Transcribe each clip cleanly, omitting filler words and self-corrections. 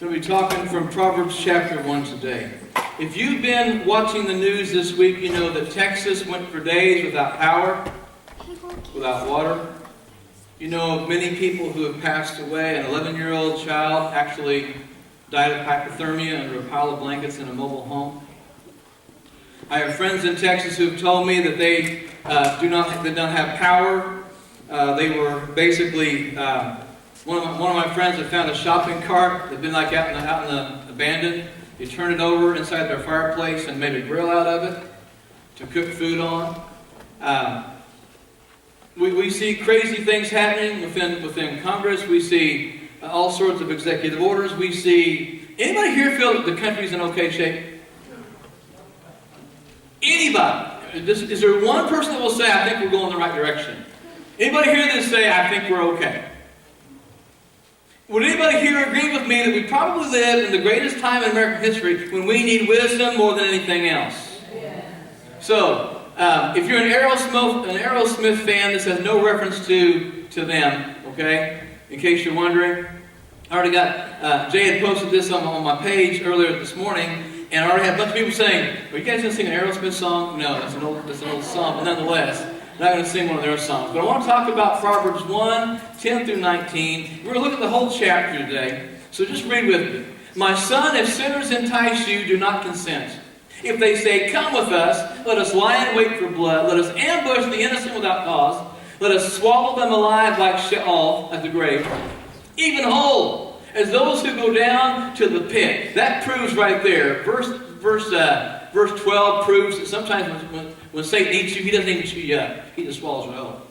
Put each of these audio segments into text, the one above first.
We'll be talking from Proverbs chapter 1 today. If you've been watching the news this week, you know that Texas went for days without power, without water. You know of many people who have passed away. An 11-year-old child actually died of hypothermia under a pile of blankets in a mobile home. I have friends in Texas who have told me that they did not have power. They were basically... One of my friends had found a shopping cart that had been like out in the abandoned. They turned it over inside their fireplace and made a grill out of it to cook food on. We see crazy things happening within Congress. We see all sorts of executive orders. We see... Anybody here feel that the country's in okay shape? Anybody? Is there one person that will say, I think we're going in the right direction? Anybody here that say, I think we're okay? Would anybody here agree with me that we probably live in the greatest time in American history when we need wisdom more than anything else? Yes. So, if you're an Aerosmith fan, this has no reference to them, okay? In case you're wondering. I already got, Jay had posted this on my page earlier this morning, and I already had a bunch of people saying, are you guys going to sing an Aerosmith song? No, that's an old song, but nonetheless, I'm not going to sing one of their songs. But I want to talk about Proverbs 1, 10 through 19. We're going to look at the whole chapter today. So just read with me. My son, if sinners entice you, do not consent. If they say, come with us, let us lie in wait for blood. Let us ambush the innocent without cause. Let us swallow them alive like Sheol, at the grave. Even whole, as those who go down to the pit. That proves right there. Verse 12 proves that sometimes when Satan eats you, he doesn't even chew you up. He just swallows you whole.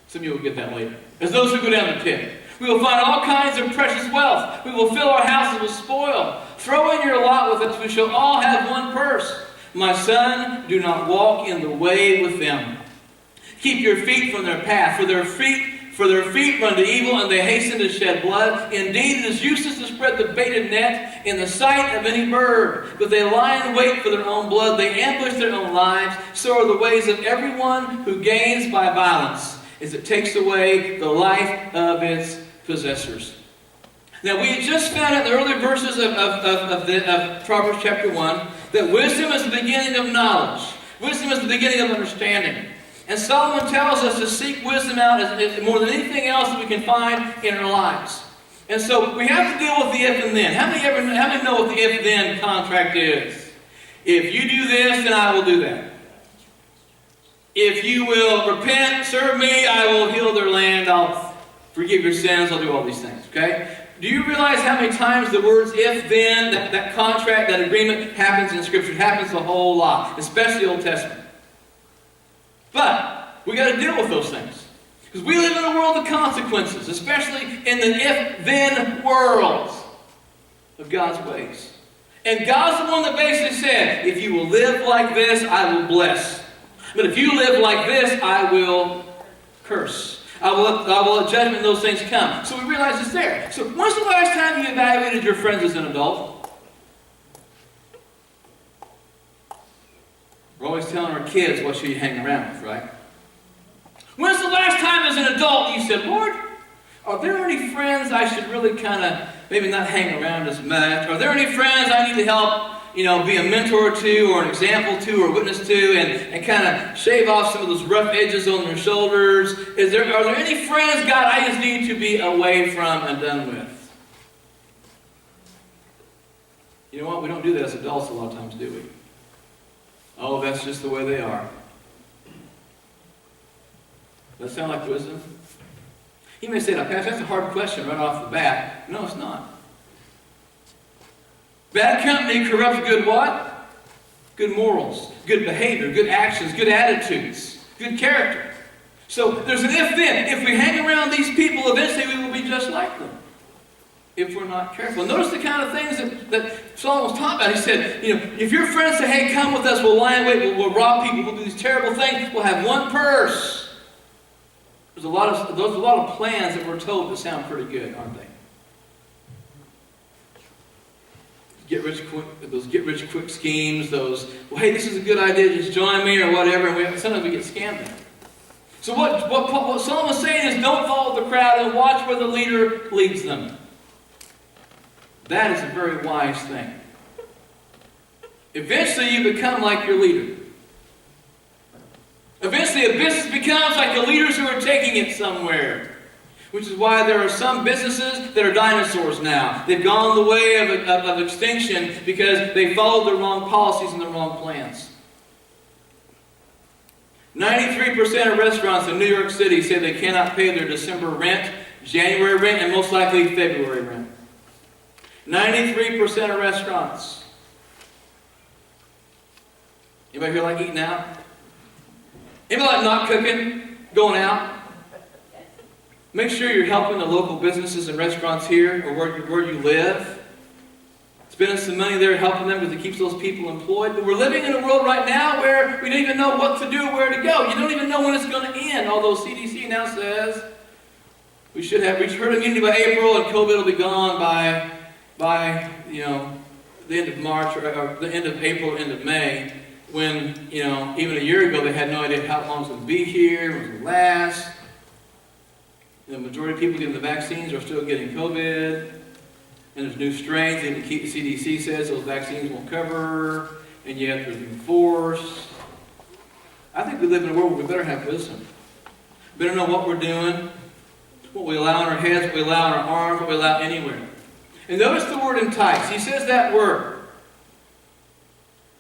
Some of you will get that later. As those who go down the pit. We will find all kinds of precious wealth. We will fill our houses with spoil. Throw in your lot with us. We shall all have one purse. My son, do not walk in the way with them. Keep your feet from their path. For their feet run to evil, and they hasten to shed blood. Indeed, it is useless to spread the baited net in the sight of any bird. But they lie in wait for their own blood. They ambush their own lives. So are the ways of everyone who gains by violence, as it takes away the life of its possessors. Now, we just found in the earlier verses of Proverbs chapter 1 that wisdom is the beginning of knowledge. Wisdom is the beginning of understanding. And Solomon tells us to seek wisdom out as more than anything else that we can find in our lives. And so we have to deal with the if and then. How many know what the if-then contract is? If you do this, then I will do that. If you will repent, serve me, I will heal their land, I'll forgive your sins, I'll do all these things. Okay? Do you realize how many times the words if, then, that contract, that agreement happens in Scripture? It happens a whole lot, especially the Old Testament. But we got to deal with those things. Because we live in a world of consequences, especially in the if-then world of God's ways. And God's the one that basically said, if you will live like this, I will bless. But if you live like this, I will curse. I will let judgment and those things come. So we realize it's there. So when's the last time you evaluated your friends as an adult? We're always telling our kids what should you hang around with, right? When's the last time as an adult you said, Lord, are there any friends I should really kind of maybe not hang around as much? Are there any friends I need to help, be a mentor to or an example to or witness to and kind of shave off some of those rough edges on their shoulders? Are there any friends, God, I just need to be away from and done with? You know what? We don't do that as adults a lot of times, do we? Oh, that's just the way they are. Does that sound like wisdom? You may say, Pastor, that's a hard question right off the bat. No, it's not. Bad company corrupts good what? Good morals, good behavior, good actions, good attitudes, good character. So there's an if-then. If we hang around these people, eventually we will be just like them. If we're not careful. Notice the kind of things that Solomon was talking about. He said, if your friends say, hey, come with us, we'll lie in wait, we'll rob people, we'll do these terrible things, we'll have one purse. There's a lot of plans that we're told that sound pretty good, aren't they? Those get-rich-quick schemes, those, well, hey, this is a good idea, just join me or whatever, and sometimes we get scammed. So what Solomon's saying is don't follow the crowd and watch where the leader leads them. That is a very wise thing. Eventually you become like your leader. Eventually a business becomes like the leaders who are taking it somewhere. Which is why there are some businesses that are dinosaurs now. They've gone the way of extinction because they followed the wrong policies and the wrong plans. 93% of restaurants in New York City say they cannot pay their December rent, January rent, and most likely February rent. 93% of restaurants. Anybody here like eating out? Anybody like not cooking, going out? Make sure you're helping the local businesses and restaurants here or where you live. Spending some money there helping them because it keeps those people employed. But we're living in a world right now where we don't even know what to do or where to go. You don't even know when it's going to end. Although CDC now says we should have reached herd immunity by April and COVID will be gone by the end of March or the end of April, end of May. When even a year ago they had no idea how long it was going to be here, when it was going to last. The majority of people getting the vaccines are still getting COVID. And there's new strains that the CDC says those vaccines won't cover. And yet they're being forced. I think we live in a world where we better have wisdom. Better know what we're doing. What we allow in our heads, what we allow in our arms, what we allow anywhere. And notice the word entice. He says that word.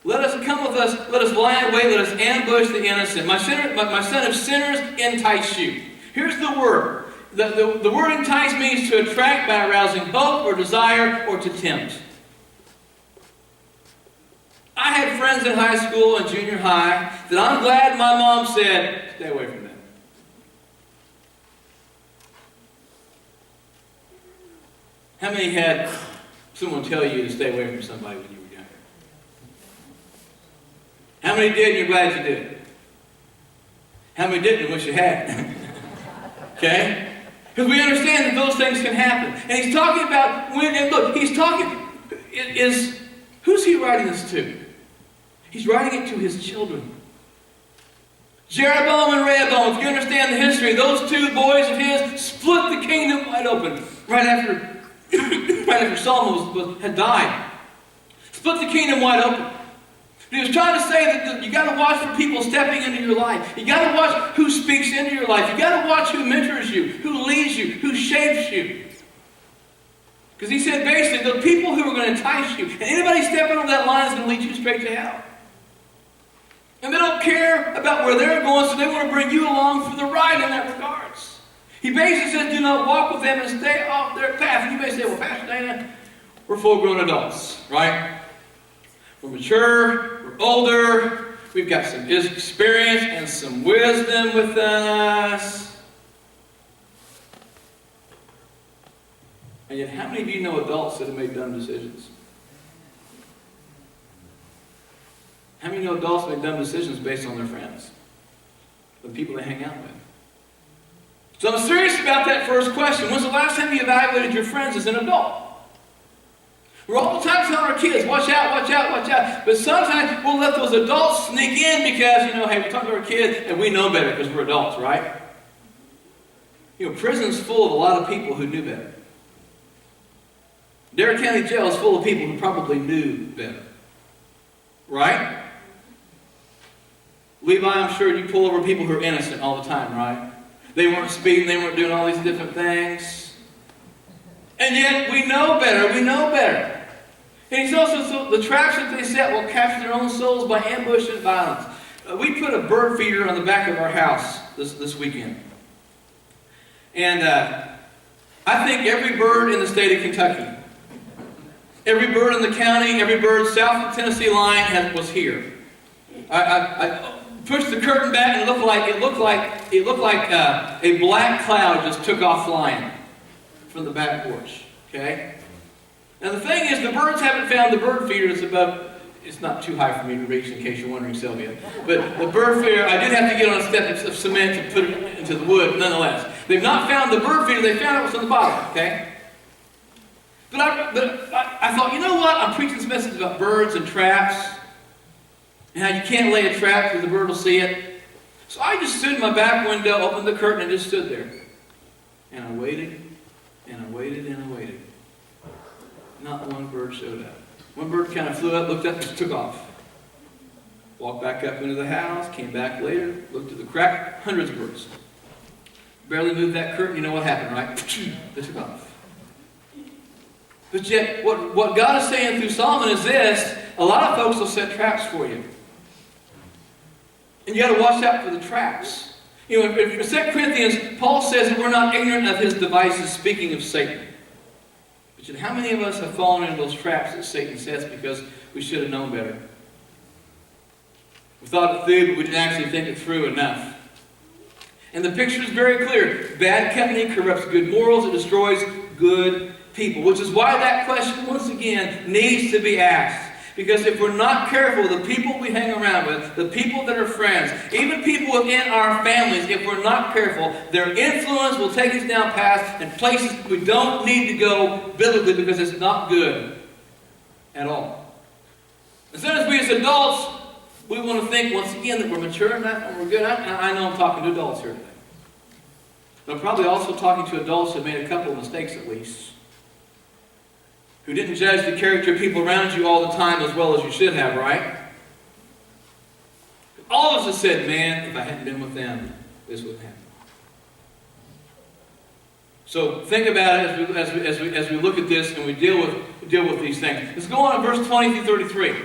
Let us come with us, let us lie in wait, let us ambush the innocent. My son of sinners, entice you. Here's the word. The word entice means to attract by arousing hope or desire or to tempt. I had friends in high school and junior high that I'm glad my mom said, stay away from them. How many had someone tell you to stay away from somebody when you were younger? How many did and you're glad you did? How many didn't and wish you had? Okay? Because we understand that those things can happen. And he's talking about when, and look, who's he writing this to? He's writing it to his children. Jeroboam and Rehoboam, if you understand the history, those two boys of his split the kingdom wide open right after Solomon had died. Split the kingdom wide open. He was trying to say that you got to watch for people stepping into your life. You got to watch who speaks into your life. You got to watch who mentors you, who leads you, who shapes you. Because he said basically, the people who are going to entice you, and anybody stepping on that line is going to lead you straight to hell. And they don't care about where they're going, so they want to bring you along for the ride in that regards. He basically says, do not walk with them and stay off their path. And you may say, well, Pastor Dana, we're full-grown adults, right? We're mature, we're older, we've got some experience and some wisdom within us. And yet, how many of you know adults that have made dumb decisions? How many know adults make dumb decisions based on their friends? The people they hang out with. So I'm serious about that first question. When's the last time you evaluated your friends as an adult? We're all the time telling our kids, watch out, watch out, watch out. But sometimes we'll let those adults sneak in because, hey, we're talking to our kids and we know better because we're adults, right? Prison's full of a lot of people who knew better. Dare County Jail is full of people who probably knew better. Right? Levi, I'm sure you pull over people who are innocent all the time, right? They weren't speeding, they weren't doing all these different things. And yet we know better, we know better. And he's also, so the traps that they set will capture their own souls by ambush and violence. We put a bird feeder on the back of our house this weekend. And I think every bird in the state of Kentucky, every bird in the county, every bird south of the Tennessee line was here. I pushed the curtain back and it looked like a black cloud just took off flying from the back porch. Okay? Now the thing is, the birds haven't found the bird feeder that's above. It's not too high for me to reach, in case you're wondering, Sylvia. But the bird feeder, I did have to get on a step of cement to put it into the wood, nonetheless. They've not found the bird feeder, they found it was on the bottom, okay? But I thought, you know what? I'm preaching this message about birds and traps, and how you can't lay a trap because the bird will see it. So I just stood in my back window, opened the curtain, and just stood there. And I waited, and I waited, and I waited. not one bird showed up. One bird kind of flew up, looked up, and took off. Walked back up into the house, came back later, looked at the crack, hundreds of birds. Barely moved that curtain, you know what happened, right? They took off. But yet, what God is saying through Solomon is this: a lot of folks will set traps for you. And you got to watch out for the traps. You know, in 2 Corinthians, Paul says that we're not ignorant of his devices, speaking of Satan. But yet, how many of us have fallen into those traps that Satan sets because we should have known better? We thought it through, but we didn't actually think it through enough. And the picture is very clear. Bad company corrupts good morals. It destroys good people. Which is why that question, once again, needs to be asked. Because if we're not careful, the people we hang around with, the people that are friends, even people within our families, if we're not careful, their influence will take us down paths and places we don't need to go biblically, because it's not good at all. As soon as we as adults, we want to think, once again, that we're mature enough and we're good. I know I'm talking to adults here today. But I'm probably also talking to adults who have made a couple of mistakes at least, who didn't judge the character of people around you all the time as well as you should have, right? All of us have said, man, if I hadn't been with them, this wouldn't happen. So think about it as we look at this and we deal with these things. Let's go on to verse 20 through 33.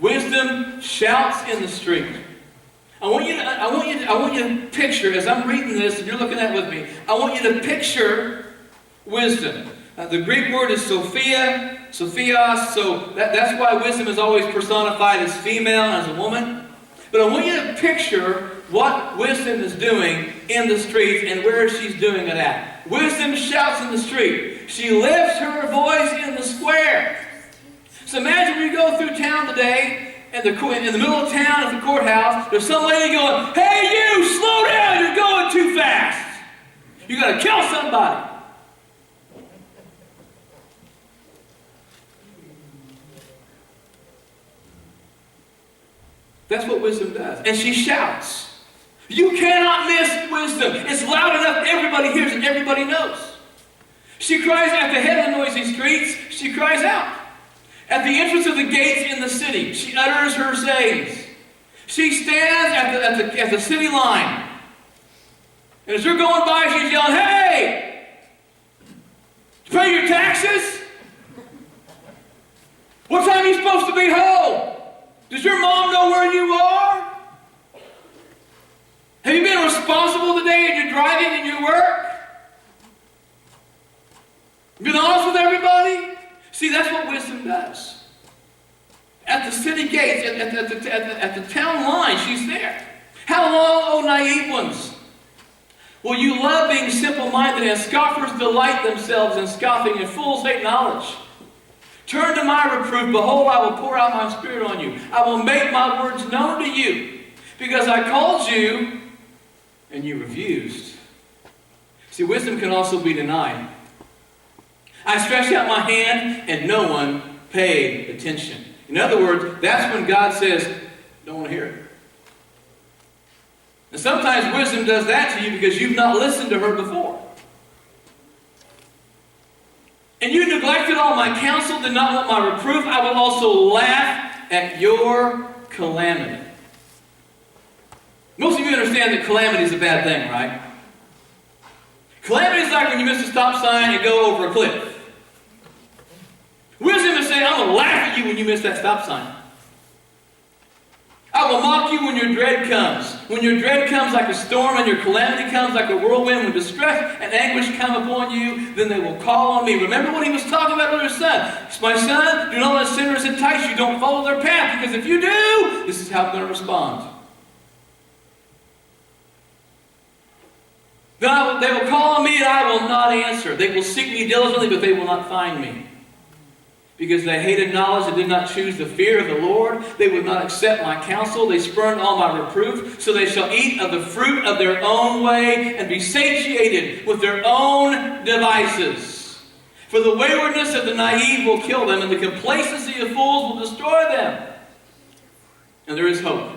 Wisdom shouts in the street. I want you to picture, as I'm reading this and you're looking at it with me, I want you to picture wisdom. The Greek word is Sophios, so that's why wisdom is always personified as female, as a woman. But I want you to picture what wisdom is doing in the streets and where she's doing it at. Wisdom shouts in the street. She lifts her voice in the square. So imagine when you go through town today, in the middle of town at the courthouse, there's some lady going, "Hey you, slow down, you're going too fast. You're going to kill somebody." That's what wisdom does. And she shouts. You cannot miss wisdom. It's loud enough everybody hears and everybody knows. She cries at the head of the noisy streets. She cries out. At the entrance of the gates in the city, she utters her sayings. She stands at the city line. And as you're going by, she's yelling, "Hey! Did you pay your taxes? What time are you supposed to be home? Does your mom know where you are? Have you been responsible today in your driving and your work? Been honest with everybody?" See, that's what wisdom does. At the city gates, at the town line, she's there. How long, O naive ones, will you love being simple-minded, and scoffers delight themselves in scoffing, and fools hate knowledge? Turn to my reproof. Behold, I will pour out my spirit on you. I will make my words known to you, because I called you, and you refused. See, wisdom can also be denied. I stretched out my hand, and no one paid attention. In other words, that's when God says, "Don't want to hear it." And sometimes wisdom does that to you because you've not listened to her before. And you neglected all my counsel, did not want my reproof. I will also laugh at your calamity. Most of you understand that calamity is a bad thing, right? Calamity is like when you miss a stop sign and go over a cliff. Wisdom is saying, "I'm going to laugh at you when you miss that stop sign. I will mock you when your dread comes. When your dread comes like a storm and your calamity comes like a whirlwind, when distress and anguish come upon you, then they will call on me." Remember what he was talking about earlier, son. "My son, do not let sinners entice you. Don't follow their path, because if you do, this is how I'm going to respond. Then they will call on me and I will not answer. They will seek me diligently, but they will not find me. Because they hated knowledge and did not choose the fear of the Lord. They would not accept my counsel. They spurned all my reproof. So they shall eat of the fruit of their own way and be satiated with their own devices. For the waywardness of the naive will kill them, and the complacency of fools will destroy them." And there is hope.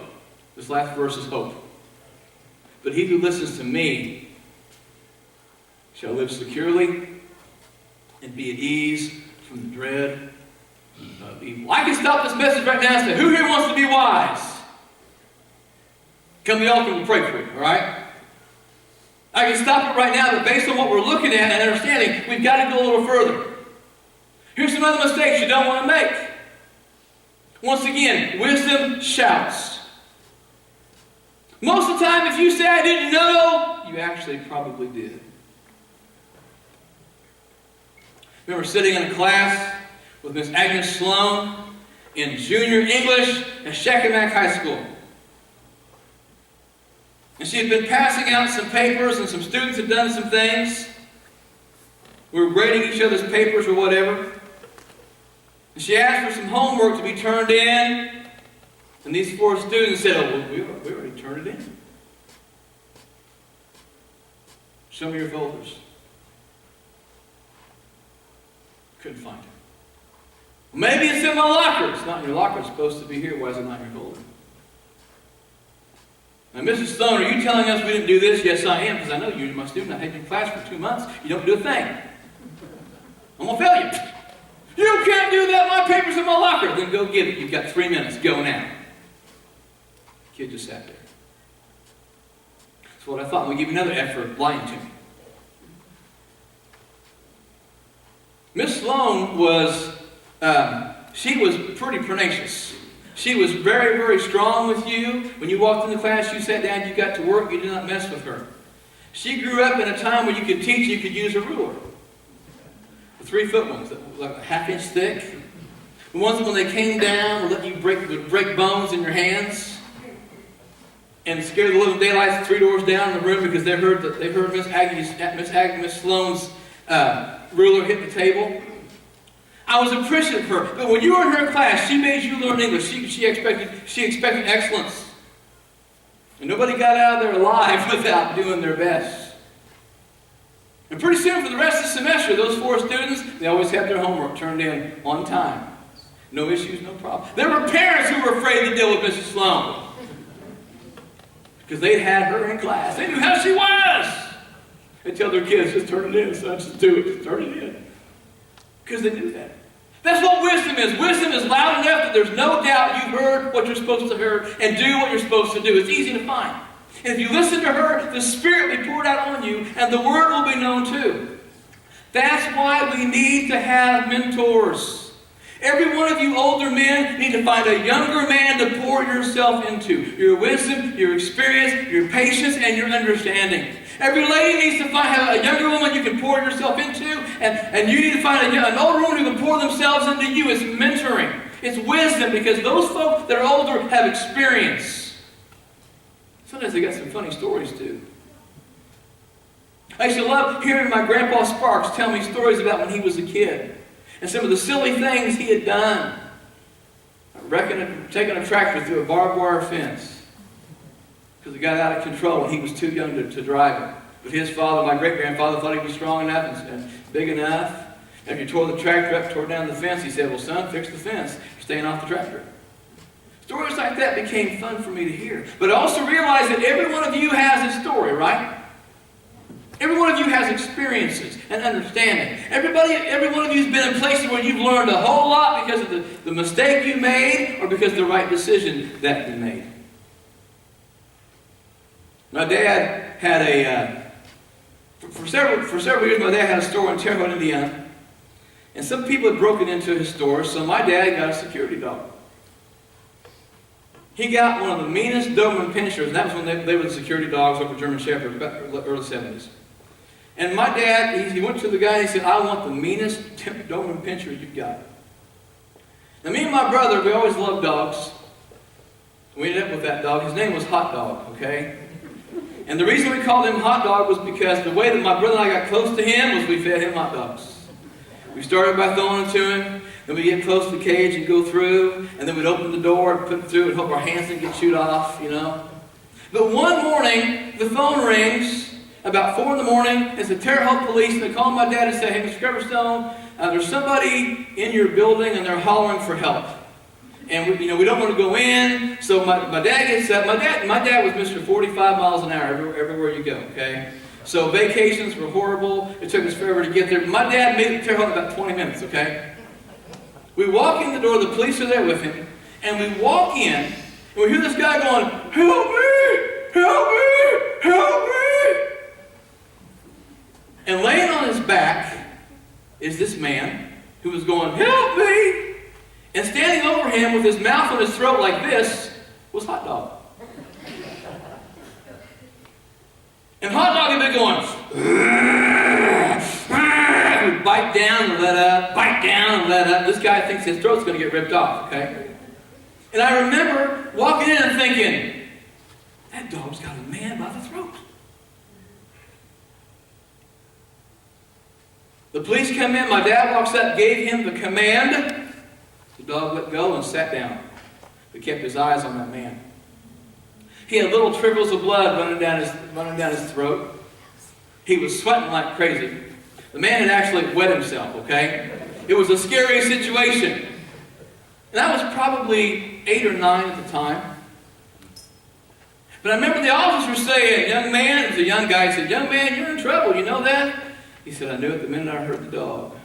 This last verse is hope. "But he who listens to me shall live securely and be at ease from the dread of evil. I can stop this message right now and say, who here wants to be wise? Come to the altar and we'll pray for you, all right? I can stop it right now, but based on what we're looking at and understanding, we've got to go a little further. Here's some other mistakes you don't want to make. Once again, wisdom shouts. Most of the time, if you say, I didn't know, you actually probably did. I remember sitting in a class with Miss Agnes Sloan in junior English at Shakamak High School. And she had been passing out some papers, and some students had done some things. We were grading each other's papers or whatever. And she asked for some homework to be turned in. And these 4 students said, oh, well, we already turned it in. Show me your folders. Couldn't find it. Maybe it's in my locker. It's not in your locker. It's supposed to be here. Why is it not in your folder? Now, Mrs. Stone, are you telling us we didn't do this? Yes, I am, because I know you're my student. I've had you in class for 2 months. You don't do a thing. I'm going to fail you. You can't do that. My paper's in my locker. Then go get it. You've got 3 minutes. Go now. The kid just sat there. That's what I thought. We'll give you another effort lying to me. Miss Sloan was, she was pretty pernicious. She was very, very strong with you. When you walked into class, you sat down, you got to work, you did not mess with her. She grew up in a time when you could teach, you could use a ruler. The 3-foot ones, like a half-inch thick. The ones that when they came down would let you break bones in your hands. And scare the living daylights 3 doors down in the room because they heard Miss Sloan's ruler hit the table. I was appreciative of her, but when you were in her class, she made you learn English. She expected excellence, and nobody got out of there alive without doing their best. And pretty soon, for the rest of the semester, those 4 students, they always had their homework turned in on time. No issues, no problem. There were parents who were afraid to deal with Mrs. Sloan because they'd had her in class. They knew how she was. They tell their kids, just turn it in, son, just do it, just turn it in. Because they knew that. That's what wisdom is. Wisdom is loud enough that there's no doubt you've heard what you're supposed to hear and do what you're supposed to do. It's easy to find. And if you listen to her, the Spirit will be poured out on you, and the Word will be known too. That's why we need to have mentors. Every one of you older men need to find a younger man to pour yourself into. Your wisdom, your experience, your patience, and your understanding. Every lady needs to have a younger woman you can pour yourself into, and you need to find an older woman who can pour themselves into you. It's mentoring. It's wisdom, because those folks that are older have experience. Sometimes they got some funny stories too. I used to love hearing my grandpa Sparks tell me stories about when he was a kid and some of the silly things he had done. I reckon taking a tractor through a barbed wire fence because it got out of control when he was too young to drive it. But his father, my great-grandfather, thought he was strong enough and big enough. And if you tore the tractor up, tore down the fence, he said, well, son, fix the fence. You're staying off the tractor. Stories like that became fun for me to hear. But I also realized that every one of you has a story, right? Every one of you has experiences and understanding. Every one of you has been in places where you've learned a whole lot because of the mistake you made or because of the right decision that you made. My dad had for several years, my dad had a store in Terre Haute, Indiana. And some people had broken into his store, so my dad got a security dog. He got one of the meanest Doberman pinschers, and that was when they were the security dogs over German Shepherds, about the early 70s. And my dad, he went to the guy and he said, I want the meanest Doberman pinscher you've got. Now, me and my brother, we always loved dogs. We ended up with that dog. His name was Hot Dog, okay? And the reason we called him Hot Dog was because the way that my brother and I got close to him was we fed him hot dogs. We started by throwing them to him, then we'd get close to the cage and go through, and then we'd open the door and put it through and hope our hands didn't get chewed off, you know. But one morning, the phone rings, about 4 in the morning, it's the Terre Haute police, and they call my dad and say, hey, Mr. Coverstone, there's somebody in your building and they're hollering for help. And we don't want to go in, so my dad gets up. My dad was Mr. 45 miles an hour everywhere you go, okay? So vacations were horrible. It took us forever to get there. My dad made it to Terre Haute in about 20 minutes, okay? We walk in the door, the police are there with him, and we walk in, and we hear this guy going, "Help me! Help me! Help me!" And laying on his back is this man who was going, "Help me!" And standing over him with his mouth on his throat like this was Hot Dog. And Hot Dog had been going, he would bite down and let up, bite down and let up. This guy thinks his throat's going to get ripped off, okay? And I remember walking in and thinking, that dog's got a man by the throat. The police come in, my dad walks up, gave him the command. The dog let go and sat down, but kept his eyes on that man. He had little trickles of blood running down his throat. He was sweating like crazy. The man had actually wet himself, okay? It was a scary situation. And I was probably 8 or 9 at the time. But I remember the officer saying, "Young man," it was a young guy, he said, "Young man, you're in trouble, you know that?" He said, "I knew it the minute I heard the dog."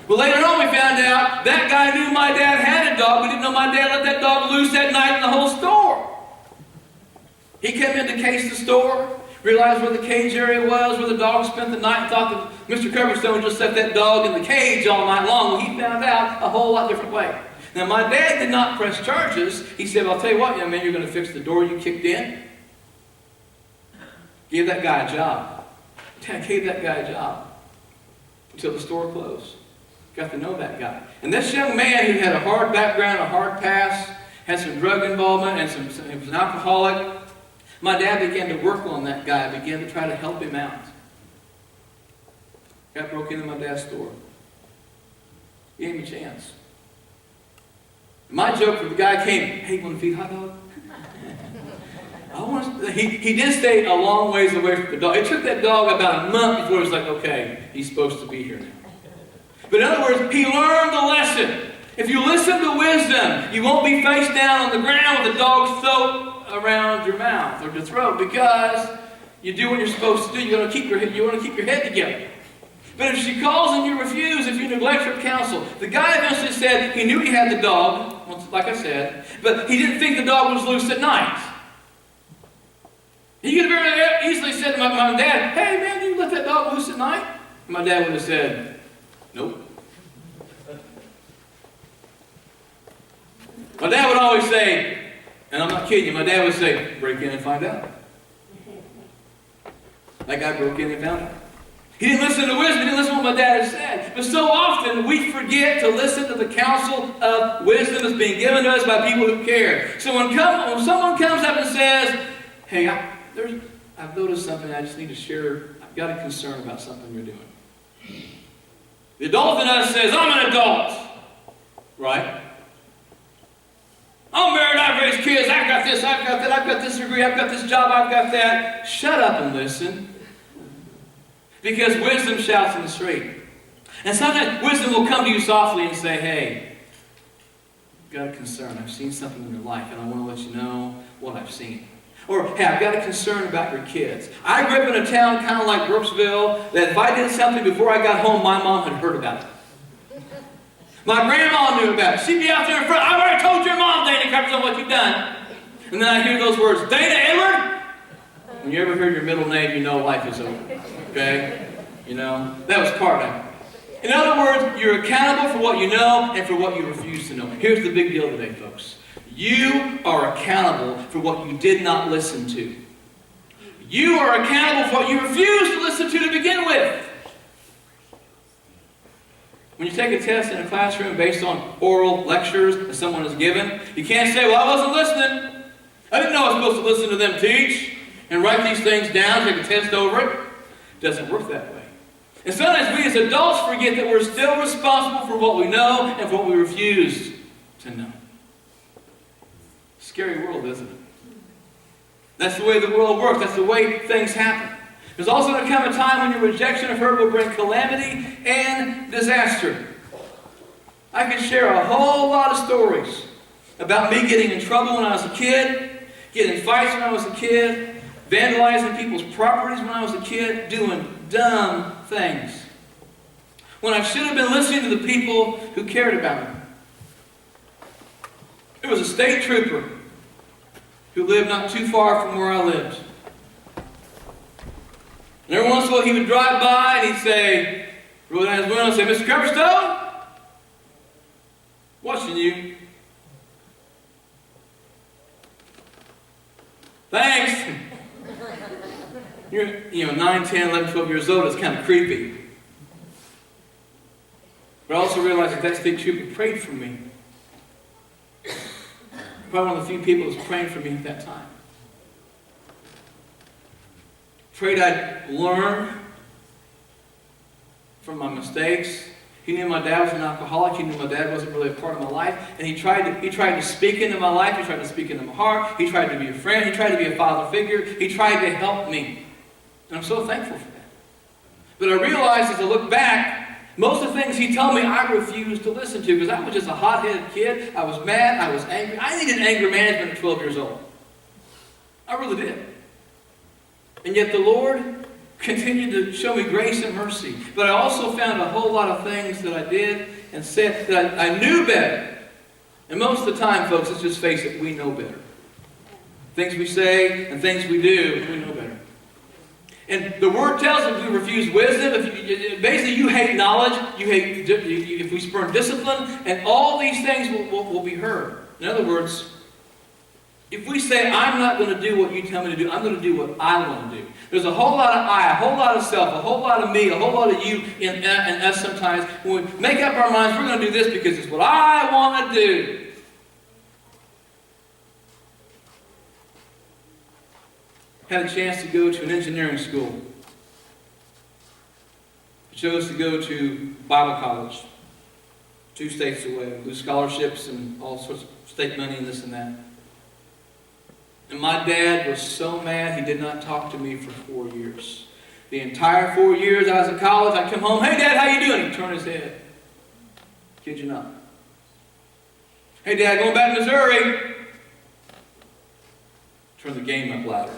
Well, later on we found out that guy knew my dad had a dog. We didn't know my dad let that dog loose that night in the whole store. He came in to case the store, realized where the cage area was, where the dog spent the night, and thought that Mr. Coverstone just set that dog in the cage all night long. Well, he found out a whole lot different way. Now, my dad did not press charges. He said, "I'll tell you what, young man, you're going to fix the door you kicked in." Give that guy a job. Dad gave that guy a job until the store closed. Got to know that guy. And this young man who had a hard background, a hard past, had some drug involvement, and he was an alcoholic, my dad began to work on that guy, began to try to help him out. Got broke into my dad's store. Gave him a chance. My joke when the guy came, "Hey, you want to feed Hot Dog?" He did stay a long ways away from the dog. It took that dog about a month before he was like, "Okay, he's supposed to be here now." But in other words, he learned the lesson. If you listen to wisdom, you won't be face down on the ground with a dog's throat around your mouth or your throat, because you do what you're supposed to do. You want to keep your head together. But if she calls and you refuse, if you neglect her counsel, the guy eventually said he knew he had the dog, like I said, but he didn't think the dog was loose at night. He could have very easily said to my mom and dad, "Hey man, you let that dog loose at night?" And my dad would have said, "Nope." My dad would always say, and I'm not kidding you, my dad would say, "Break in and find out." That guy broke in and found out. He didn't listen to wisdom, he didn't listen to what my dad had said. But so often we forget to listen to the counsel of wisdom that's being given to us by people who care. So when someone comes up and says, "Hey, I've noticed something I just need to share. I've got a concern about something you're doing." The adult in us says, "I'm an adult." Right? "I'm married, I've raised kids, I've got this, I've got that, I've got this degree, I've got this job, I've got that." Shut up and listen. Because wisdom shouts in the street. And sometimes wisdom will come to you softly and say, "Hey, I've got a concern. I've seen something in your life and I want to let you know what I've seen." Or, "Hey, I've got a concern about your kids. I grew up in a town kind of like Burkesville that if I did something before I got home, my mom had heard about it. My grandma knew about it. She'd be out there in front. 'I've already told your mom, Dana Coverstone, what you've done.'" And then I hear those words, "Dana Edward?" When you ever hear your middle name, you know life is over. Okay? You know, that was part of it. In other words, you're accountable for what you know and for what you refuse to know. Here's the big deal today, folks. You are accountable for what you did not listen to. You are accountable for what you refused to listen to begin with. When you take a test in a classroom based on oral lectures that someone has given, you can't say, "Well, I wasn't listening. I didn't know I was supposed to listen to them teach and write these things down, take a test over it." It doesn't work that way. And sometimes we as adults forget that we're still responsible for what we know and for what we refuse to know. Scary world, isn't it? That's the way the world works. That's the way things happen. There's also going to come a time when your rejection of her will bring calamity and disaster. I could share a whole lot of stories about me getting in trouble when I was a kid, getting in fights when I was a kid, vandalizing people's properties when I was a kid, doing dumb things. when I should have been listening to the people who cared about me. There was a state trooper who lived not too far from where I lived. And every once in a while he would drive by and he'd say, roll down his window and say, Mr. Coverstone, watching you. Thanks. You're 9, 10, 11, 12 years old. It's kind of creepy. But I also realized that state trooper prayed for me. Probably one of the few people who was praying for me at that time. Prayed I'd learn from my mistakes. He knew my dad was an alcoholic. He knew my dad wasn't really a part of my life. And he tried to speak into my life. He tried to speak into my heart. He tried to be a friend. He tried to be a father figure. He tried to help me. And I'm so thankful for that. But I realized as I look back, most of the things he told me I refused to listen to because I was just a hot-headed kid. I was mad. I was angry. I needed anger management at 12 years old. I really did. And yet the Lord continued to show me grace and mercy. But I also found a whole lot of things that I did and said that I knew better. And most of the time, folks, let's just face it, we know better. Things we say and things we do, we know better. And the Word tells us if we refuse wisdom, basically you hate knowledge, if we spurn discipline, and all these things will be heard. In other words, if we say, I'm not going to do what you tell me to do, I'm going to do what I want to do. There's a whole lot of I, a whole lot of self, a whole lot of me, a whole lot of you in us sometimes. When we make up our minds, we're going to do this because it's what I want to do. Had a chance to go to an engineering school. I chose to go to Bible college, 2 states away, lose scholarships and all sorts of state money and this and that. And my dad was so mad he did not talk to me for 4 years. The entire 4 years I was in college, I'd come home, hey Dad, how you doing? He'd turn his head. Kid you not. Hey Dad, going back to Missouri. Turn the game up louder.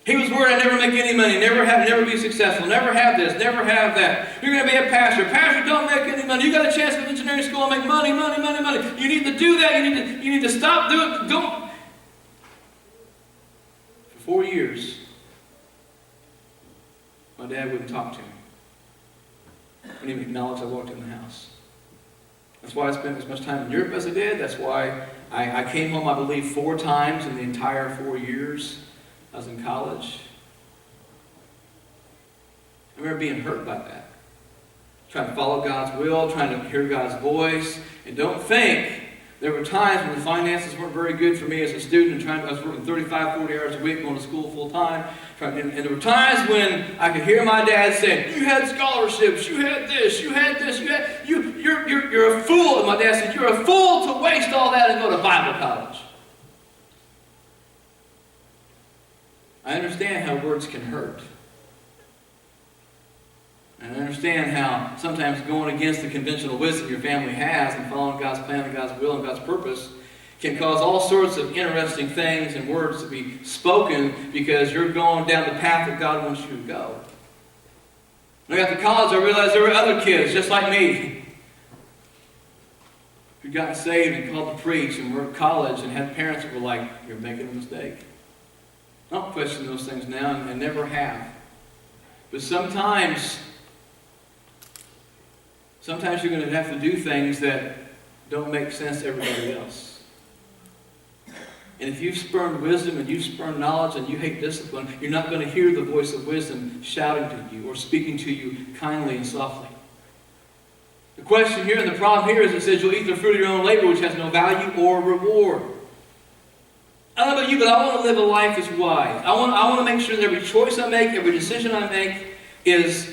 He was worried I'd never make any money, never be successful, never have this, never have that. You're going to be a pastor. Pastor, don't make any money. You got a chance at engineering school and make money. You need to do that. You need to stop doing it. Don't. For 4 years, my dad wouldn't talk to me. Wouldn't even acknowledge I walked in the house. That's why I spent as much time in Europe as I did. That's why I came home, I believe, 4 times in the entire 4 years. I was in college. I remember being hurt by that. Trying to follow God's will, trying to hear God's voice. And don't think, there were times when the finances weren't very good for me as a student. I was working 35, 40 hours a week, going to school full time. And there were times when I could hear my dad saying, you had scholarships, you had this, you're a fool. And my dad said, you're a fool to waste all that and go to Bible college. I understand how words can hurt. And I understand how sometimes going against the conventional wisdom your family has and following God's plan and God's will and God's purpose can cause all sorts of interesting things and words to be spoken because you're going down the path that God wants you to go. When I got to college, I realized there were other kids just like me who got saved and called to preach and were at college and had parents that were like, you're making a mistake. I don't question those things now and never have. But sometimes you're going to have to do things that don't make sense to everybody else. And if you've spurned wisdom and you've spurned knowledge and you hate discipline, you're not going to hear the voice of wisdom shouting to you or speaking to you kindly and softly. The question here and the problem here is it says you'll eat the fruit of your own labor, which has no value or reward. I don't know about you, but I want to live a life that's wise. I want to make sure that every choice I make, every decision I make is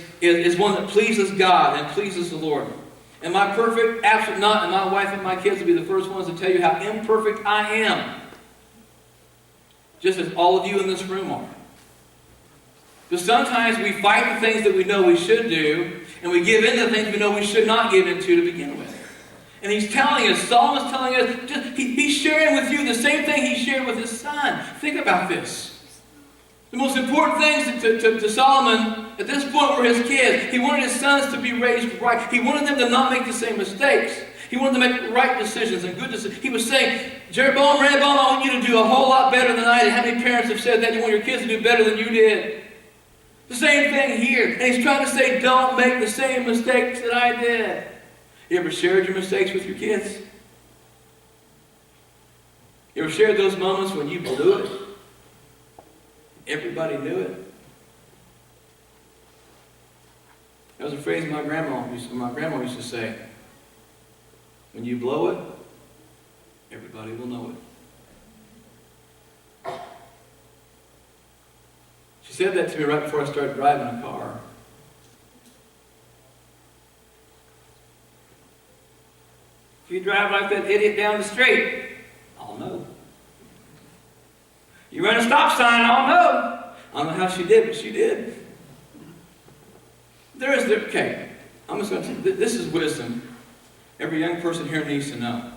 one that pleases God and pleases the Lord. Am I perfect? Absolutely not. And my wife and my kids will be the first ones to tell you how imperfect I am. Just as all of you in this room are. But sometimes we fight the things that we know we should do, and we give in to things we know we should not give into to begin with. And he's telling us, Solomon's telling us, he's sharing with you the same thing he shared with his son. Think about this. The most important things to Solomon at this point were his kids. He wanted his sons to be raised right. He wanted them to not make the same mistakes. He wanted to make right decisions and good decisions. He was saying, Jeroboam, Rehoboam, I want you to do a whole lot better than I did. How many parents have said that? You want your kids to do better than you did. The same thing here. And he's trying to say, don't make the same mistakes that I did. You ever shared your mistakes with your kids? You ever shared those moments when you blew it? Everybody knew it. That was a phrase my grandma used to say. When you blow it, everybody will know it. She said that to me right before I started driving a car. If you drive like that idiot down the street, I'll know. You run a stop sign, I'll know. I don't know how she did, but she did. Okay, I'm just going to say, this is wisdom every young person here needs to know.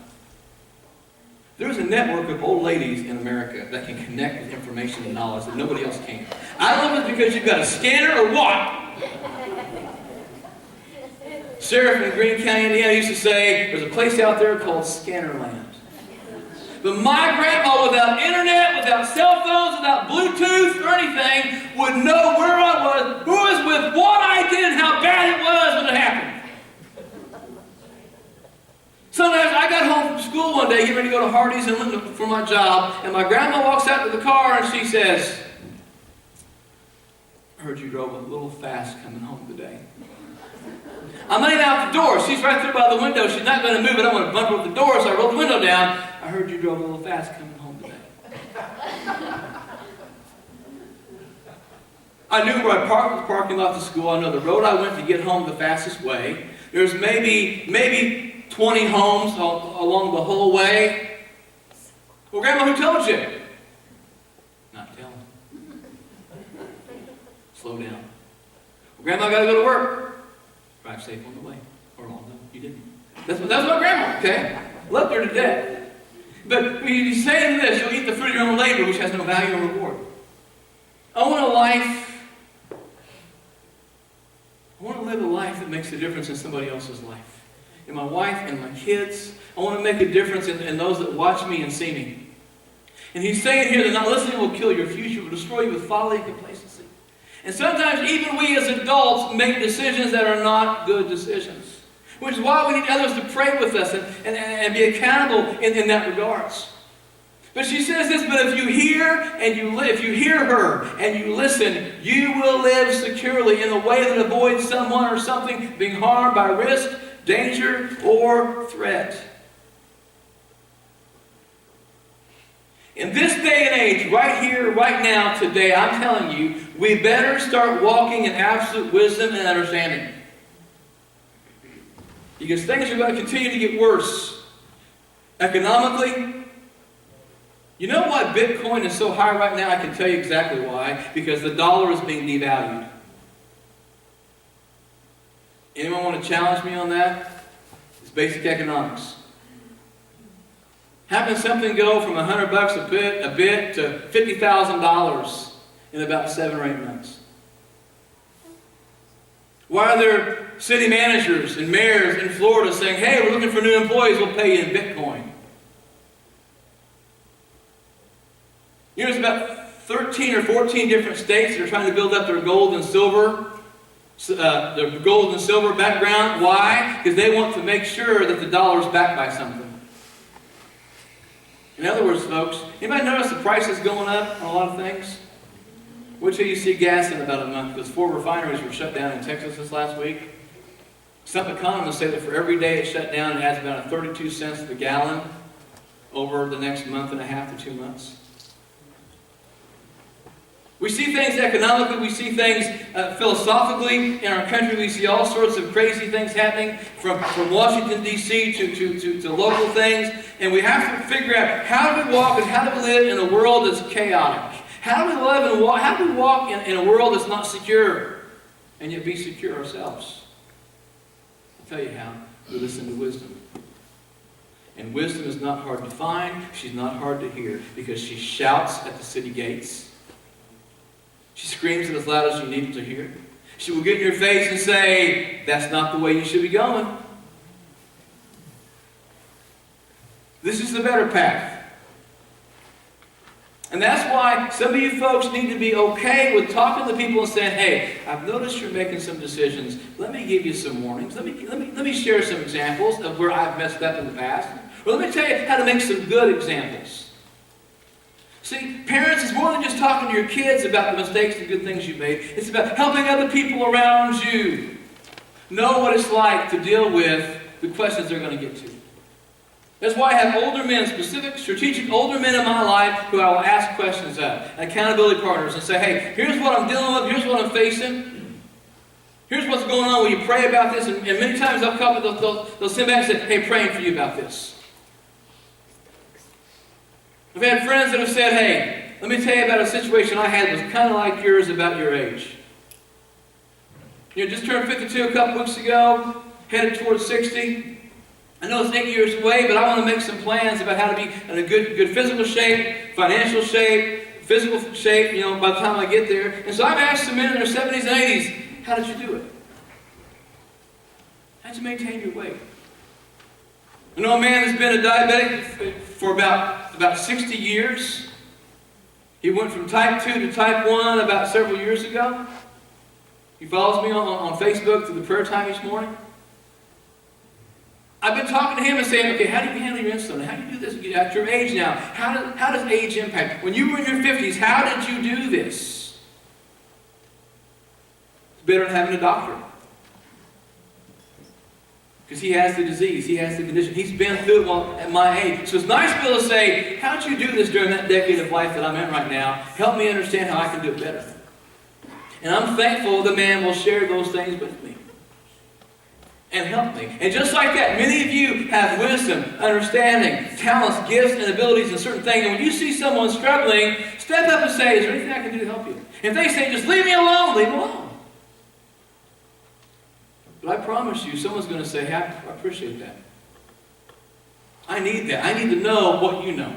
There's a network of old ladies in America that can connect with information and knowledge that nobody else can. I don't know if it's because you've got a scanner or what. Sheriff in Greene County, Indiana used to say, there's a place out there called Scannerland. But my grandma, without internet, without cell phones, without Bluetooth or anything, would know where I was, who was with what I did, and how bad it was when it happened. Sometimes I got home from school one day, getting ready to go to Hardee's and Linda for my job, and my grandma walks out to the car and she says, I heard you drove a little fast coming home today. I'm not even out the door. She's right there by the window. She's not going to move it. I'm going to bump her with the door, so I roll the window down. I heard you drove a little fast coming home today. I knew where I parked the parking lot to school. I know the road I went to get home the fastest way. There's maybe 20 homes along the whole way. Well, Grandma, who told you? Not telling. Slow down. Well, Grandma, I got to go to work. Drive safe on the way. Or, oh, no, you didn't. That's my grandma, okay? Loved her to death. But he's saying this, you'll eat the fruit of your own labor, which has no value or reward. I want to live a life that makes a difference in somebody else's life. In my wife and my kids. I want to make a difference in those that watch me and see me. And he's saying here that not listening will kill your future, will destroy you with folly and complacency. And sometimes even we as adults make decisions that are not good decisions. Which is why we need others to pray with us and be accountable in that regards. But she says this, but if you hear her and you listen, you will live securely in a way that avoids someone or something being harmed by risk, danger, or threat. In this day and age, right here, right now, today, I'm telling you, we better start walking in absolute wisdom and understanding. Because things are going to continue to get worse. Economically, you know why Bitcoin is so high right now? I can tell you exactly why. Because the dollar is being devalued. Anyone want to challenge me on that? It's basic economics. How can something go from $100 a bit to $50,000 in about 7 or 8 months? Why are there city managers and mayors in Florida saying, hey, we're looking for new employees, we'll pay you in Bitcoin? You know, there's about 13 or 14 different states that are trying to build up their gold and silver background. Why? Because they want to make sure that the dollar is backed by something. In other words, folks, anybody notice the price is going up on a lot of things? Wait till you see gas in about a month, because 4 refineries were shut down in Texas this last week. Some economists say that for every day it's shut down, it adds about 32 cents a gallon over the next month and a half to 2 months. We see things economically, we see things philosophically. In our country, we see all sorts of crazy things happening from Washington, D.C. to local things. And we have to figure out how do we walk and how do we live in a world that's chaotic? How do we live and walk? How do we walk in a world that's not secure and yet be secure ourselves? I'll tell you how. We listen to wisdom. And wisdom is not hard to find. She's not hard to hear because she shouts at the city gates. She screams it as loud as you need to hear. She will get in your face and say, that's not the way you should be going. This is the better path. And that's why some of you folks need to be okay with talking to people and saying, hey, I've noticed you're making some decisions. Let me give you some warnings. Let me share some examples of where I've messed up in the past. Or let me tell you how to make some good examples. See, parents, it's more than just talking to your kids about the mistakes and good things you've made. It's about helping other people around you know what it's like to deal with the questions they're going to get to. That's why I have older men, specific, strategic older men in my life who I will ask questions of, accountability partners, and say, hey, here's what I'm dealing with, here's what I'm facing, here's what's going on, will you pray about this? And many times they'll send back and say, hey, praying for you about this. I've had friends that have said, hey, let me tell you about a situation I had that was kind of like yours about your age. You know, just turned 52 a couple weeks ago, headed towards 60. I know it's 8 years away, but I want to make some plans about how to be in a good physical shape, financial shape, physical shape, you know, by the time I get there. And so I've asked some men in their 70s and 80s, how did you do it? How did you maintain your weight? I know a man that's been a diabetic for about 60 years. He went from type 2 to type 1 about several years ago. He follows me on Facebook through the prayer time each morning. I've been talking to him and saying, okay, how do you handle your insulin? How do you do this at your age now? How does age impact? When you were in your 50s, how did you do this? It's better than having a doctor. Because he has the disease, he has the condition. He's been through it while at my age. So it's nice to be able to say, how did you do this during that decade of life that I'm in right now? Help me understand how I can do it better. And I'm thankful the man will share those things with me. And help me. And just like that, many of you have wisdom, understanding, talents, gifts, and abilities in certain things. And when you see someone struggling, step up and say, is there anything I can do to help you? If they say, just leave me alone, leave me alone. But I promise you, someone's going to say, hey, I appreciate that. I need that. I need to know what you know.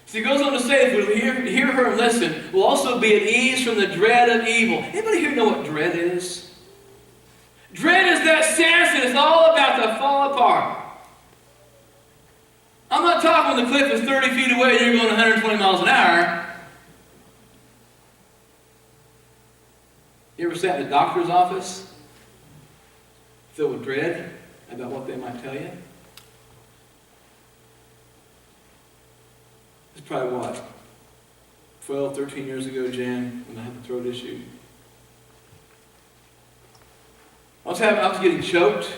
So he goes on to say, if we hear her and listen, we'll also be at ease from the dread of evil. Anybody here know what dread is? Dread is that sense that it's all about to fall apart. I'm not talking when the cliff is 30 feet away and you're going 120 miles an hour. You ever sat in the doctor's office filled with dread about what they might tell you? It's probably what? 12, 13 years ago, Jan, when I had the throat issue. I was getting choked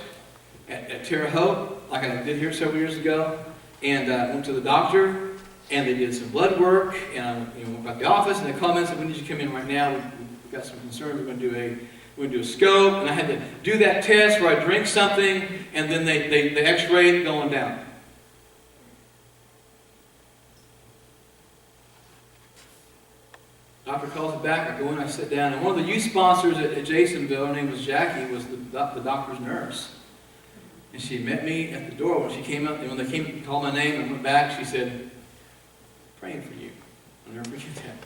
at Terre Haute, like I did here several years ago, and went to the doctor, and they did some blood work, and I went back to the office, and they called me and said, we need you to come in right now. We've got some concerns. We're going to do a scope, and I had to do that test where I drink something, and then they x-ray it going down. Doctor calls it back, I go in, I sit down, and one of the youth sponsors at Jasonville, her name was Jackie, was the doctor's nurse. And she met me at the door when she came up, and when they came and called my name and went back, she said, praying for you. I'll never forget that.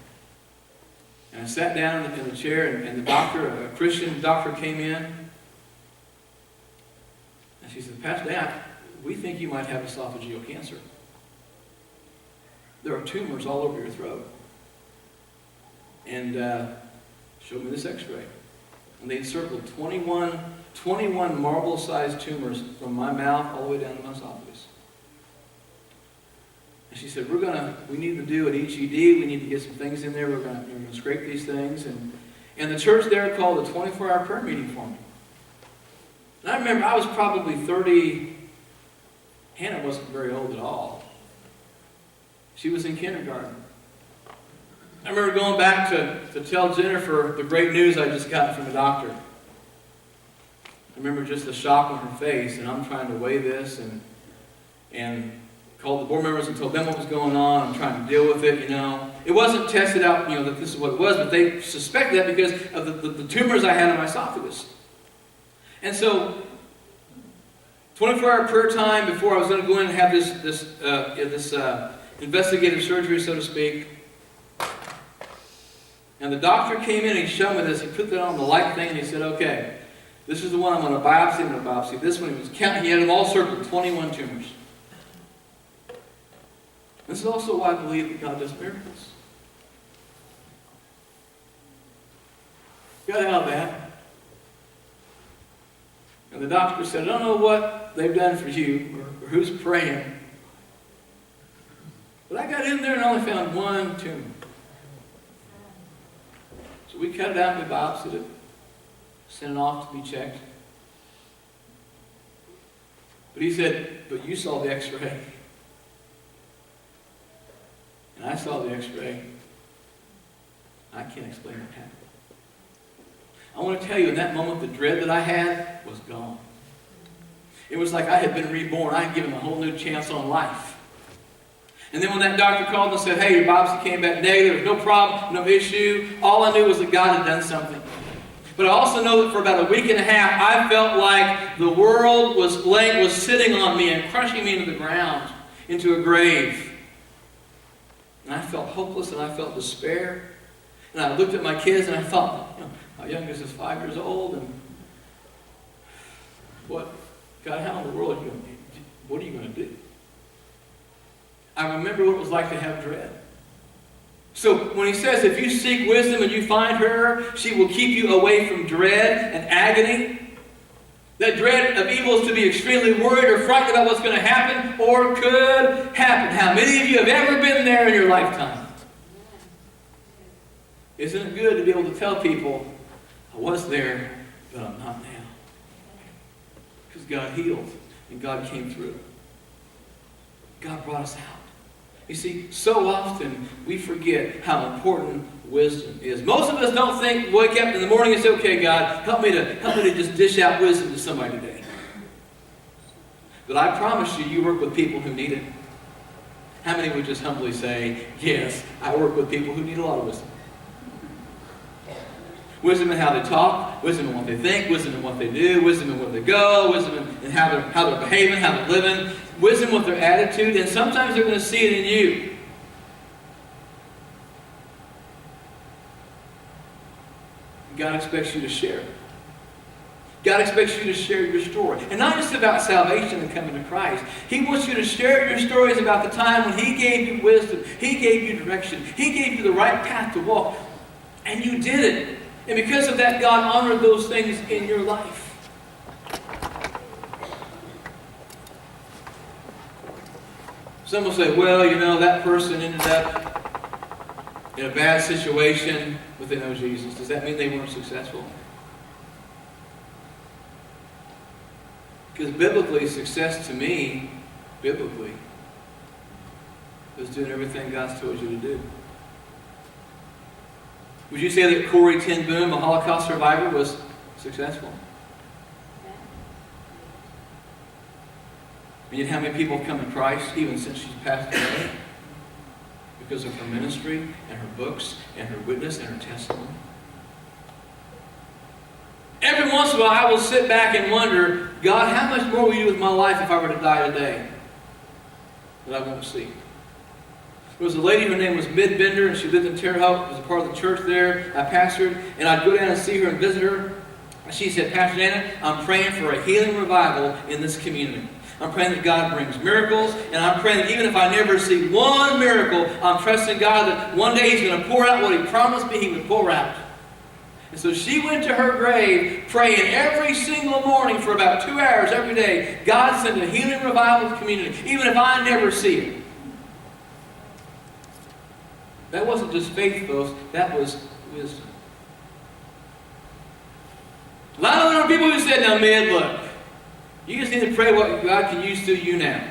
And I sat down in the chair, and the doctor, a Christian doctor, came in, and she said, Pastor Dan, we think you might have esophageal cancer. There are tumors all over your throat. And showed me this x-ray. And they circled 21 marble-sized tumors from my mouth all the way down to my esophagus. And she said, we need to do an EGD, we need to get some things in there, we're going to scrape these things. And the church there called a 24-hour prayer meeting for me. And I remember I was probably 30, Hannah wasn't very old at all. She was in kindergarten. I remember going back to tell Jennifer the great news I just got from the doctor. I remember just the shock on her face, and I'm trying to weigh this and called the board members and told them what was going on. I'm trying to deal with it, It wasn't tested out, that this is what it was, but they suspected that because of the tumors I had in my esophagus. And so, 24-hour prayer time before I was going to go in and have this investigative surgery, so to speak. And the doctor came in and he showed me this. He put that on the light thing and he said, okay, this is the one I'm going to biopsy. I'm going to biopsy. This one, he was counting. He had them all circled, 21 tumors. This is also why I believe that God does miracles. Got out of that. And the doctor said, I don't know what they've done for you or who's praying. But I got in there and only found one tumor. So we cut it out and we biopsied it. Sent it off to be checked. But he said, but you saw the x-ray. And I saw the x-ray. I can't explain what happened. I want to tell you, in that moment, the dread that I had was gone. It was like I had been reborn. I had given a whole new chance on life. And then when that doctor called and said, hey, your biopsy came back negative, there was no problem, no issue, all I knew was that God had done something. But I also know that for about a week and a half, I felt like the world was sitting on me and crushing me into the ground, into a grave. And I felt hopeless and I felt despair. And I looked at my kids and I thought, my youngest is 5 years old, and God, how in the world what are you going to do? I remember what it was like to have dread. So when he says, if you seek wisdom and you find her, she will keep you away from dread and agony. That dread of evil is to be extremely worried or frightened about what's going to happen or could happen. How many of you have ever been there in your lifetime? Isn't it good to be able to tell people, I was there, but I'm not now? Because God healed and God came through. God brought us out. You see, so often we forget how important wisdom is. Most of us don't wake up in the morning and say, okay, God, help me to just dish out wisdom to somebody today. But I promise you work with people who need it. How many would just humbly say, yes, I work with people who need a lot of wisdom? Wisdom in how they talk, wisdom in what they think, wisdom in what they do, wisdom in where they go, wisdom in how they're behaving, how they're living, wisdom with their attitude, and sometimes they're going to see it in you. God expects you to share. God expects you to share your story. And not just about salvation and coming to Christ. He wants you to share your stories about the time when He gave you wisdom, He gave you direction, He gave you the right path to walk, and you did it. And because of that, God honored those things in your life. Some will say, well, that person ended up in a bad situation, but they know Jesus. Does that mean they weren't successful? Because biblically, success to me, biblically, is doing everything God's told you to do. Would you say that Corrie ten Boom, a Holocaust survivor, was successful? And yet how many people have come to Christ even since she's passed away? Because of her ministry and her books and her witness and her testimony. Every once in a while I will sit back and wonder, God, how much more will you do with my life if I were to die today that I won't see? There was a lady, her name was Mid Bender, and she lived in Terre Haute, was a part of the church there. I pastored, and I'd go down and see her and visit her. And she said, Pastor Dana, I'm praying for a healing revival in this community. I'm praying that God brings miracles, and I'm praying that even if I never see one miracle, I'm trusting God that one day He's going to pour out what He promised me He would pour out. And so she went to her grave praying every single morning for about 2 hours every day. God sent a healing revival to the community, even if I never see it. That wasn't just faith, folks. That was wisdom. A lot of other people who said, now, man, look, you just need to pray what God can use through you now.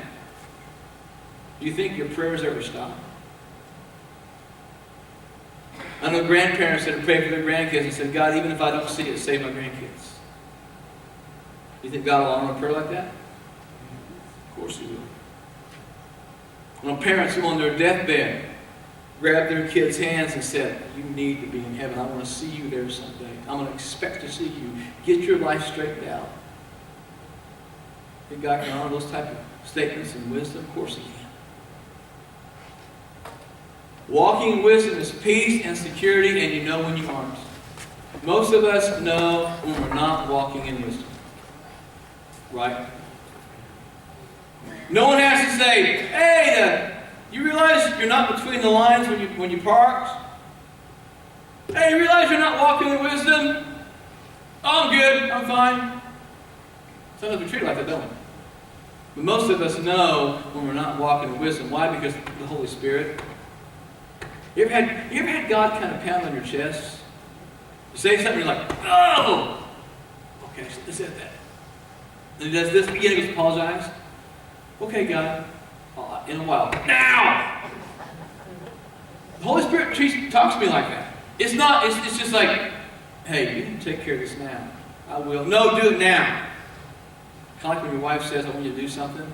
Do you think your prayers ever stop? I know grandparents that have prayed for their grandkids and said, God, even if I don't see it, save my grandkids. Do you think God will honor a prayer like that? Of course He will. When parents who on their deathbed grabbed their kids' hands and said, you need to be in heaven. I want to see you there someday. I'm going to expect to see you. Get your life straightened out. Think God can honor those type of statements and wisdom? Of course He can. Walking in wisdom is peace and security, and you know when you aren't. Most of us know when we're not walking in wisdom. Right? No one has to say, hey, you realize you're not between the lines when you parked? Hey, you realize you're not walking in wisdom? Oh, I'm good. I'm fine. Sometimes we treat it like that, don't we? But most of us know when we're not walking in wisdom. Why? Because of the Holy Spirit. You ever had God kind of pound on your chest? You say something, you're like, oh! Okay, I said that. And he does this, again, he goes, apologize. Okay, God, in a while. Now! The Holy Spirit talks to me like that. It's just like, hey, you can take care of this now. I will. No, do it now. Kind of like when your wife says, I want you to do something.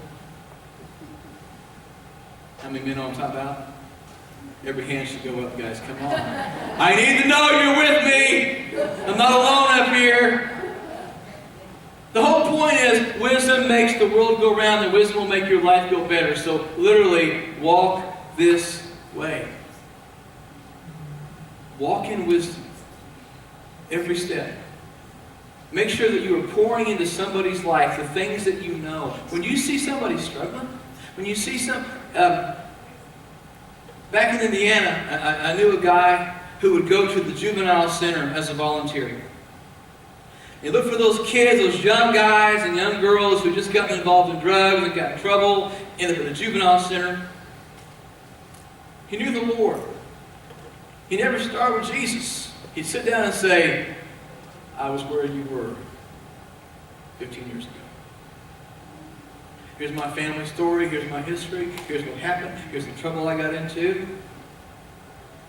How many men know what I'm talking about? Every hand should go up, guys. Come on. I need to know you're with me. I'm not alone up here. The whole point is, wisdom makes the world go round, and wisdom will make your life go better. So, literally, walk this way. Walk in wisdom. Every step. Make sure that you are pouring into somebody's life the things that you know. When you see somebody struggling, when you see some... back in Indiana, I knew a guy who would go to the juvenile center as a volunteer. He looked for those kids, those young guys and young girls who just gotten involved in drugs and got in trouble, ended up at the juvenile center. He knew the Lord. He never started with Jesus. He'd sit down and say, I was where you were 15 years ago. Here's my family story. Here's my history. Here's what happened. Here's the trouble I got into.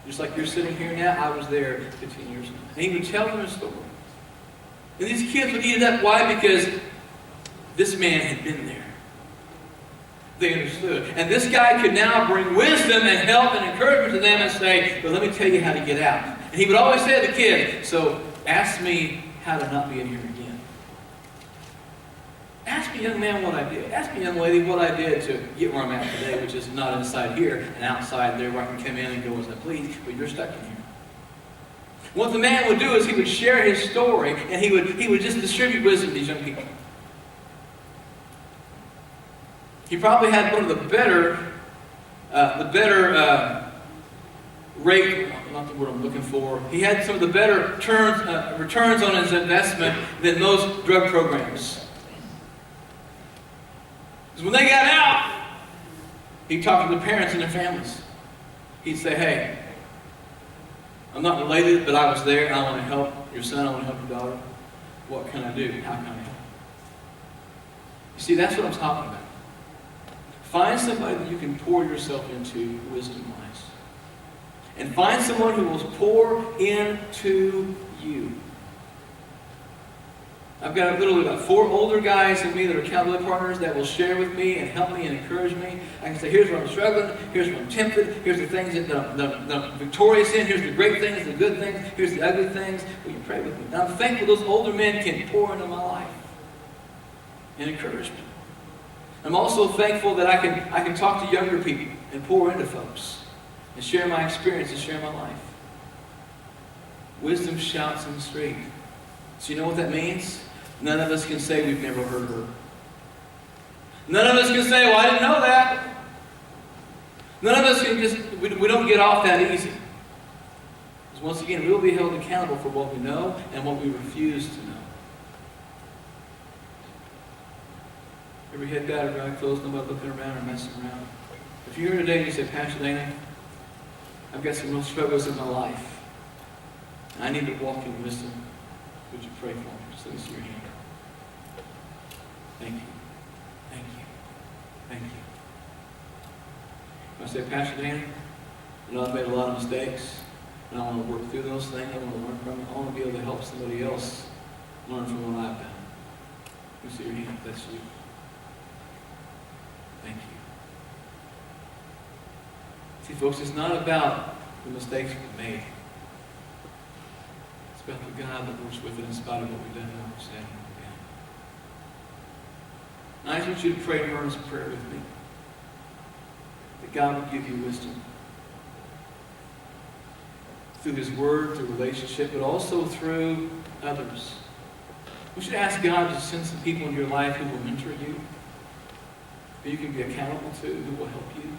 Just like you're sitting here now, I was there 15 years ago. And he would tell them a story. And these kids would eat it up. Why? Because this man had been there. They understood. And this guy could now bring wisdom and help and encouragement to them and say, well, let me tell you how to get out. And he would always say to the kid, so ask me how to not be in here again. Ask me, young man, what I did. Ask me, young lady, what I did to get where I'm at today, which is not inside here and outside there where I can come in and go as I please, but you're stuck in here. What the man would do is he would share his story, and he would just distribute wisdom to these young people. He probably had one of the better rate, not the word I'm looking for. He had some of the better returns on his investment than most drug programs. Because when they got out, he'd talk to the parents and their families. He'd say, hey, I'm not related, but I was there, and I want to help your son, I want to help your daughter. What can I do? How can I help? You see, that's what I'm talking about. Find somebody that you can pour yourself into wisdom-wise. And find someone who will pour into you. I've got literally about 4 older guys in me that are accountability partners that will share with me and help me and encourage me. I can say, here's where I'm struggling, here's where I'm tempted, here's the things that I'm victorious in, here's the great things, the good things, here's the ugly things. Will you pray with me? And I'm thankful those older men can pour into my life and encourage me. I'm also thankful that I can talk to younger people and pour into folks and share my experience and share my life. Wisdom shouts in the street. So you know what that means? None of us can say we've never heard her. None of us can say, well, I didn't know that. None of us can we don't get off that easy. Because once again, we'll be held accountable for what we know and what we refuse to know. Every head bowed or eye closed, nobody looking around or messing around. If you're here today and you say, Pastor Dana, I've got some real struggles in my life. I need to walk in wisdom. Would you pray for me? Just let me see your hand. Thank you. Thank you. Thank you. I say, Pastor Dana, I know I've made a lot of mistakes, and I want to work through those things. I want to learn from them. I want to be able to help somebody else learn from what I've done. Let me see your hand. That's you. Thank you. See, folks, it's not about the mistakes we've made. It's about the God that works with it in spite of what we've done and what we've said and what we've done. And I just want you to pray an earnest prayer with me. That God will give you wisdom. through His Word, through relationship, but also through others. We should ask God to send some people in your life who will mentor you, who you can be accountable to, who will help you.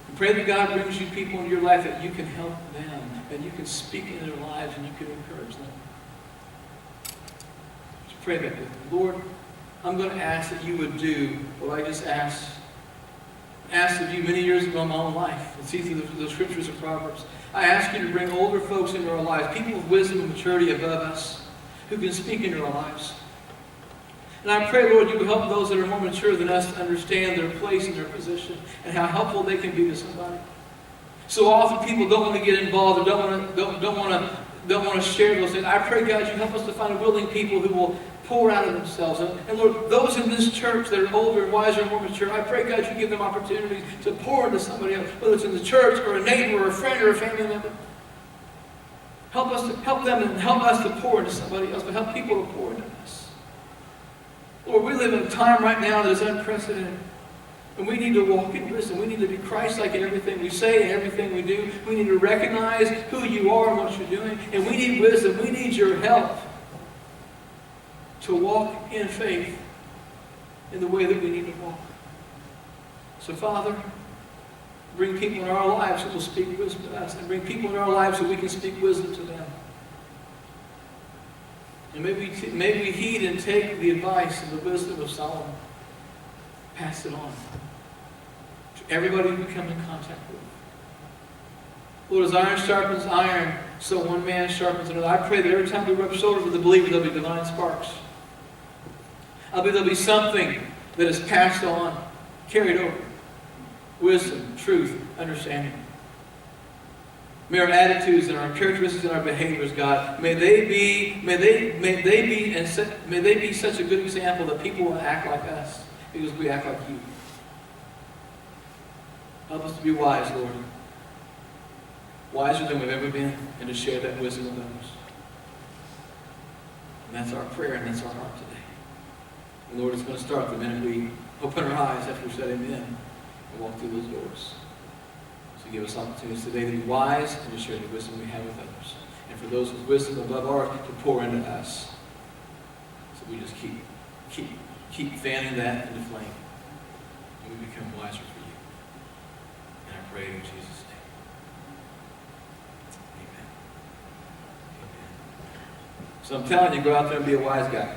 And pray that God brings you people into your life that you can help them, and you can speak into their lives, and you can encourage them. Just pray that with me. Lord, I'm going to ask that you would do what I just asked of you many years ago in my own life. It's either the scriptures or Proverbs. I ask you to bring older folks into our lives, people with wisdom and maturity above us, who can speak into our lives. And I pray, Lord, you will help those that are more mature than us to understand their place and their position and how helpful they can be to somebody. So often people don't want to get involved or don't want to share those things. I pray, God, you help us to find willing people who will pour out of themselves. And Lord, those in this church that are older and wiser and more mature, I pray, God, you give them opportunities to pour into somebody else, whether it's in the church or a neighbor or a friend or a family member. Help them and help us to pour into somebody else, but help people to pour into us. Lord, we live in a time right now that is unprecedented. And we need to walk in wisdom. We need to be Christ-like in everything we say and everything we do. We need to recognize who you are and what you're doing. And we need wisdom. We need your help to walk in faith in the way that we need to walk. So, Father, bring people in our lives who will speak wisdom to us, and bring people in our lives so we can speak wisdom to them. And may we heed and take the advice and the wisdom of Solomon. Pass it on to everybody we come in contact with. Lord, as iron sharpens iron, so one man sharpens another. I pray that every time we rub shoulders with the believer, there'll be divine sparks. I believe there'll be something that is passed on, carried over. Wisdom, truth, understanding. May our attitudes and our characteristics and our behaviors, God, may they be such a good example that people will act like us because we act like you. Help us to be wise, Lord. Wiser than we've ever been, and to share that wisdom with others. And that's our prayer, and that's our heart today. And Lord, it's going to start the minute we open our eyes after we said amen and walk through those doors. So give us opportunities today to be wise and to share the wisdom we have with others. And for those with wisdom above ours, to pour into us. So we just keep fanning that into flame. And we become wiser for you. And I pray in Jesus' name. Amen. Amen. So I'm telling you, go out there and be a wise guy.